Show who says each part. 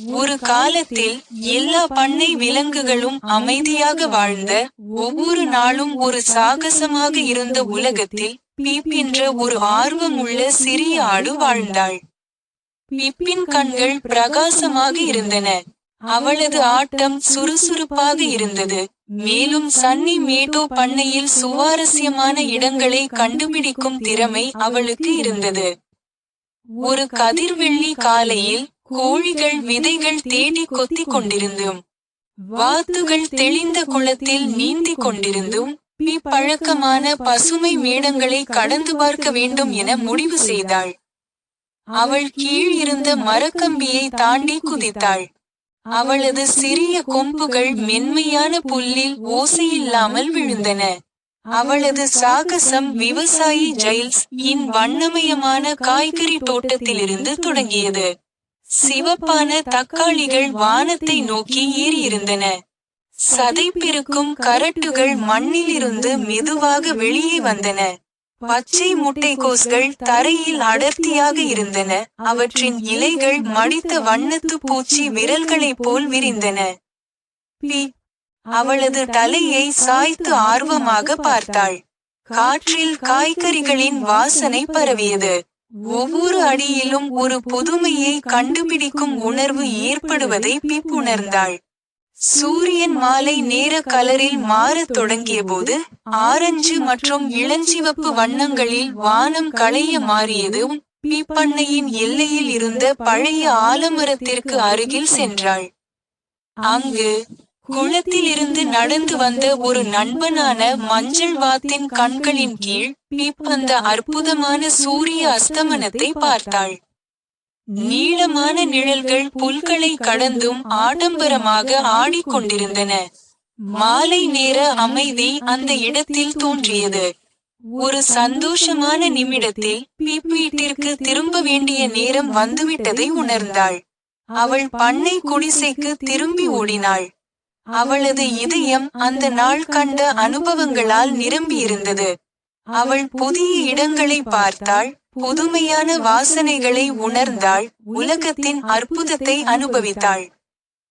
Speaker 1: ஒரு காலத்தில் எல்லா பண்ணை விலங்குகளும் அமைதியாக வாழ்ந்த, ஒவ்வொரு நாளும் ஒரு சாகசமாக இருந்த உலகத்தில் பீப் என்ற ஒரு ஆர்வமுள்ள சிறிய ஆடு வாழ்ந்தாள். பீப்பின் கண்கள் பிரகாசமாக இருந்தன. அவளது ஆட்டம் சுறுசுறுப்பாக இருந்தது. மேலும் சன்னி மேடோ பண்ணையில் சுவாரஸ்யமான இடங்களை கண்டுபிடிக்கும் திறமை அவளுக்கு இருந்தது. ஒரு கதிர்வெள்ளி காலையில் கோழிகள் விதைகள் தேடி கொத்திக் கொண்டிருந்தும், வாத்துகள் தெளிந்த குளத்தில் நீந்தி கொண்டிருந்தும், பீப் பழக்கமான பசுமை மேடங்களை கடந்து பார்க்க வேண்டும் என முடிவு செய்தாள். அவள் கீழ் இருந்த மரக்கம்பியை தாண்டி குதித்தாள். அவளது சிறிய கொம்புகள் மென்மையான புல்லில் ஓசையில்லாமல் விழுந்தன. அவளது சாகசம் விவசாயி ஜைல்ஸ் இன் வண்ணமயமான காய்கறி தோட்டத்திலிருந்து தொடங்கியது. சிவப்பான தக்காளிகள் வானத்தை நோக்கி ஏறியிருந்தன. சதைப்பிருக்கும் கரட்டுகள் மண்ணிலிருந்து மெதுவாக வெளியே வந்தன. பச்சை முட்டைக்கோஸ்கள் தரையில் அடர்த்தியாக இருந்தன. அவற்றின் இலைகள் மடித்த வண்ணத்து பூச்சி விரல்களைப் போல் விரிந்தன. பீப் அவளது தலையை சாய்த்து ஆர்வமாக பார்த்தாள். காற்றில் காய்கறிகளின் வாசனை பரவியது. ஒவ்வொரு அடியிலும் ஒரு புதுமையை கண்டுபிடிக்கும் உணர்வு ஏற்படுவதை பீப் உணர்ந்தாள். சூரியன் மாலை நேர கலரில் மாறத் தொடங்கியபோது, ஆரஞ்சு மற்றும் இளஞ்சிவப்பு வண்ணங்களில் வானம் களைய மாறியதும், பீப் பண்ணையின் எல்லையில் இருந்த பழைய ஆலமரத்திற்கு அருகில் சென்றாள். அங்கு குளத்திலிருந்து நடந்து வந்த ஒரு நண்பனான மஞ்சள் வாத்தின் கண்களின் கீழ் பீப் அந்த அற்புதமான சூரிய அஸ்தமனத்தை பார்த்தாள். நீளமான நிழல்கள் புல்களை கடந்தும் ஆடம்பரமாக ஆடிக்கொண்டிருந்தன. மாலை நேர அமைதி அந்த இடத்தில் தோன்றியது. ஒரு சந்தோஷமான நிமிடத்தில் பீப் வீட்டிற்கு திரும்ப வேண்டிய நேரம் வந்துவிட்டதை உணர்ந்தாள். அவள் பண்ணை குடிசைக்கு திரும்பி ஓடினாள். அவளது இதயம் அந்த நாள் கண்ட அனுபவங்களால் நிரம்பியிருந்தது. அவள் புதிய இடங்களை பார்த்தாள், புதுமையான வாசனைகளை உணர்ந்தாள், உலகத்தின் அற்புதத்தை அனுபவித்தாள்.